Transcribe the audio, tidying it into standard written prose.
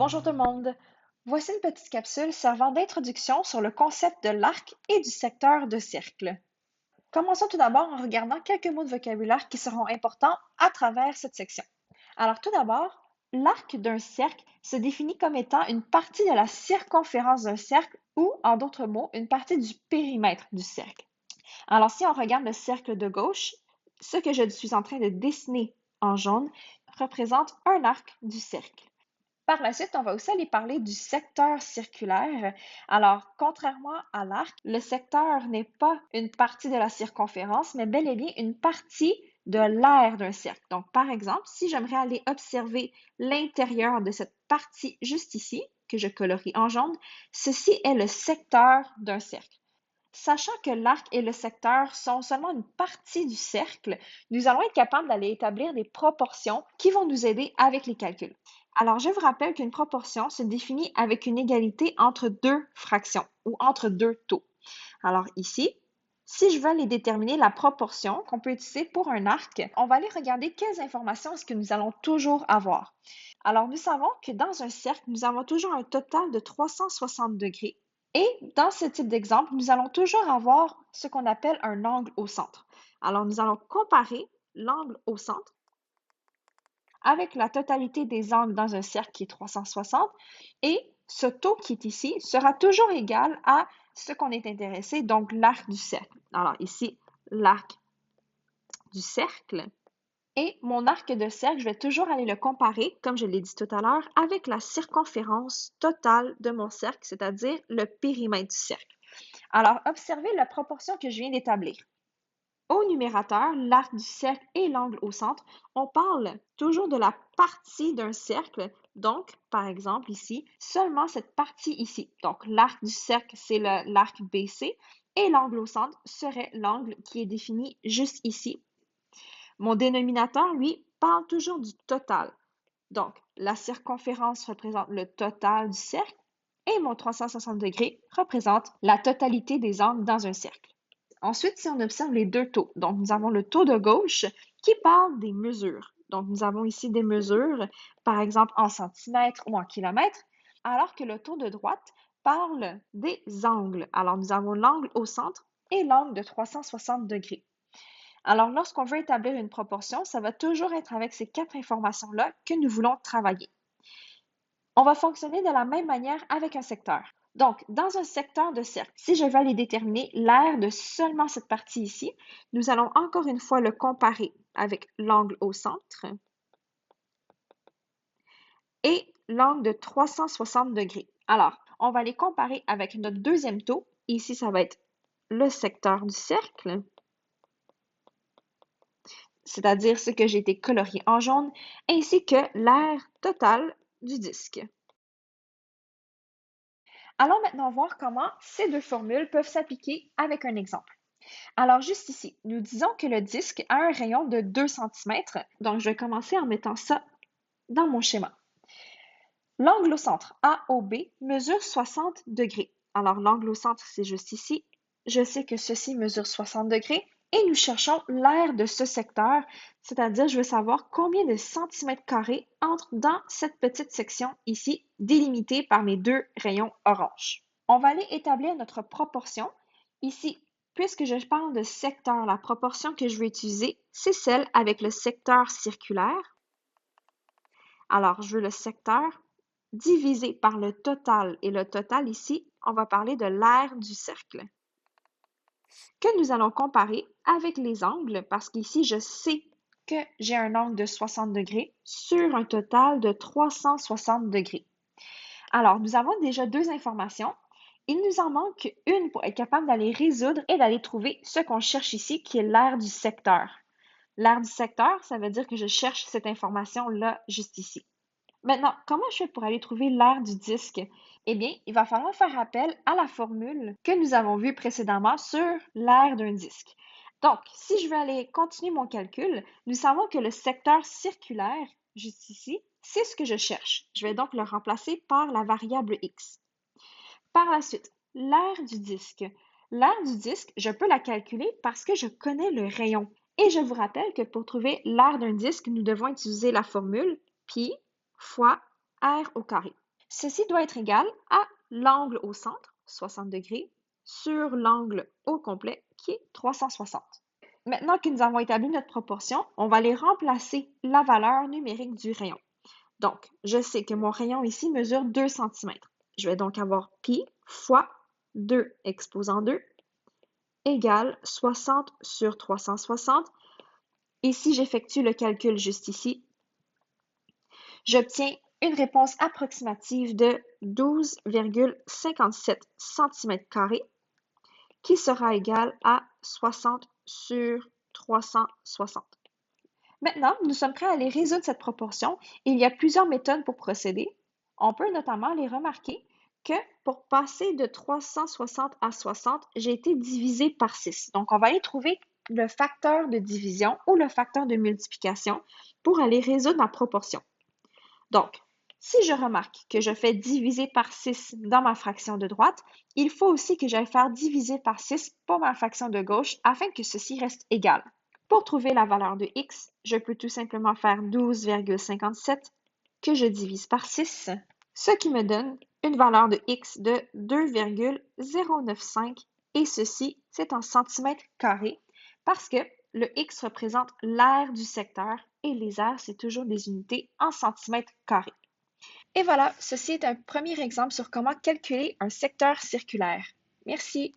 Bonjour tout le monde. Voici une petite capsule servant d'introduction sur le concept de l'arc et du secteur de cercle. Commençons tout d'abord en regardant quelques mots de vocabulaire qui seront importants à travers cette section. Alors tout d'abord, l'arc d'un cercle se définit comme étant une partie de la circonférence d'un cercle ou, en d'autres mots, une partie du périmètre du cercle. Alors si on regarde le cercle de gauche, ce que je suis en train de dessiner en jaune représente un arc du cercle. Par la suite, on va aussi aller parler du secteur circulaire. Alors, contrairement à l'arc, le secteur n'est pas une partie de la circonférence, mais bel et bien une partie de l'aire d'un cercle. Donc, par exemple, si j'aimerais aller observer l'intérieur de cette partie juste ici, que je colorie en jaune, ceci est le secteur d'un cercle. Sachant que l'arc et le secteur sont seulement une partie du cercle, nous allons être capables d'aller établir des proportions qui vont nous aider avec les calculs. Alors, je vous rappelle qu'une proportion se définit avec une égalité entre deux fractions ou entre deux taux. Alors ici, si je veux aller déterminer la proportion qu'on peut utiliser pour un arc, on va aller regarder quelles informations est-ce que nous allons toujours avoir. Alors, nous savons que dans un cercle, nous avons toujours un total de 360 degrés. Et dans ce type d'exemple, nous allons toujours avoir ce qu'on appelle un angle au centre. Alors, nous allons comparer l'angle au centre avec la totalité des angles dans un cercle qui est 360 et ce taux qui est ici sera toujours égal à ce qu'on est intéressé, donc l'arc du cercle. Alors ici, l'arc du cercle. Et mon arc de cercle, je vais toujours aller le comparer, comme je l'ai dit tout à l'heure, avec la circonférence totale de mon cercle, c'est-à-dire le périmètre du cercle. Alors, observez la proportion que je viens d'établir. Au numérateur, l'arc du cercle et l'angle au centre, on parle toujours de la partie d'un cercle. Donc, par exemple, ici, seulement cette partie ici. Donc, l'arc du cercle, c'est l'arc BC et l'angle au centre serait l'angle qui est défini juste ici. Mon dénominateur, lui, parle toujours du total. Donc, la circonférence représente le total du cercle et mon 360 degrés représente la totalité des angles dans un cercle. Ensuite, si on observe les deux taux, donc nous avons le taux de gauche qui parle des mesures. Donc, nous avons ici des mesures, par exemple en centimètres ou en kilomètres, alors que le taux de droite parle des angles. Alors, nous avons l'angle au centre et l'angle de 360 degrés. Alors, lorsqu'on veut établir une proportion, ça va toujours être avec ces quatre informations-là que nous voulons travailler. On va fonctionner de la même manière avec un secteur. Donc, dans un secteur de cercle, si je veux aller déterminer l'aire de seulement cette partie ici, nous allons encore une fois le comparer avec l'angle au centre et l'angle de 360 degrés. Alors, on va les comparer avec notre deuxième taux. Ici, ça va être le secteur du cercle, c'est-à-dire ce que j'ai été colorié en jaune, ainsi que l'aire totale du disque. Allons maintenant voir comment ces deux formules peuvent s'appliquer avec un exemple. Alors, juste ici, nous disons que le disque a un rayon de 2 cm. Donc, je vais commencer en mettant ça dans mon schéma. L'angle au centre AOB mesure 60 degrés. Alors, l'angle au centre, c'est juste ici. Je sais que ceci mesure 60 degrés et nous cherchons l'aire de ce secteur, c'est-à-dire je veux savoir combien de centimètres carrés entrent dans cette petite section ici, délimitée par mes deux rayons orange. On va aller établir notre proportion. Ici, puisque je parle de secteur, la proportion que je vais utiliser, c'est celle avec le secteur circulaire. Alors, je veux le secteur divisé par le total. Et le total ici, on va parler de l'aire du cercle, que nous allons comparer avec les angles, parce qu'ici, je sais que j'ai un angle de 60 degrés sur un total de 360 degrés. Alors, nous avons déjà deux informations. Il nous en manque une pour être capable d'aller résoudre et d'aller trouver ce qu'on cherche ici, qui est l'aire du secteur. L'aire du secteur, ça veut dire que je cherche cette information-là juste ici. Maintenant, comment je fais pour aller trouver l'aire du disque? Eh bien, il va falloir faire appel à la formule que nous avons vue précédemment sur l'aire d'un disque. Donc, si je veux aller continuer mon calcul, nous savons que le secteur circulaire, juste ici, c'est ce que je cherche. Je vais donc le remplacer par la variable x. Par la suite, l'aire du disque. L'aire du disque, je peux la calculer parce que je connais le rayon. Et je vous rappelle que pour trouver l'aire d'un disque, nous devons utiliser la formule pi fois r au carré. Ceci doit être égal à l'angle au centre, 60 degrés, sur l'angle au complet, qui est 360. Maintenant que nous avons établi notre proportion, on va aller remplacer la valeur numérique du rayon. Donc, je sais que mon rayon ici mesure 2 cm. Je vais donc avoir pi fois 2 exposant 2 égale 60 sur 360. Et si j'effectue le calcul juste ici, j'obtiens une réponse approximative de 12,57 cm² qui sera égale à 60 sur 360. Maintenant, nous sommes prêts à aller résoudre cette proportion. Il y a plusieurs méthodes pour procéder. On peut notamment aller remarquer que pour passer de 360 à 60, j'ai été divisé par 6. Donc, on va aller trouver le facteur de division ou le facteur de multiplication pour aller résoudre ma proportion. Donc, si je remarque que je fais diviser par 6 dans ma fraction de droite, il faut aussi que j'aille faire diviser par 6 pour ma fraction de gauche afin que ceci reste égal. Pour trouver la valeur de x, je peux tout simplement faire 12,57 que je divise par 6, ce qui me donne une valeur de x de 2,095 et ceci, c'est en centimètres carrés parce que le x représente l'aire du secteur et les aires, c'est toujours des unités en centimètres carrés. Et voilà, ceci est un premier exemple sur comment calculer un secteur circulaire. Merci.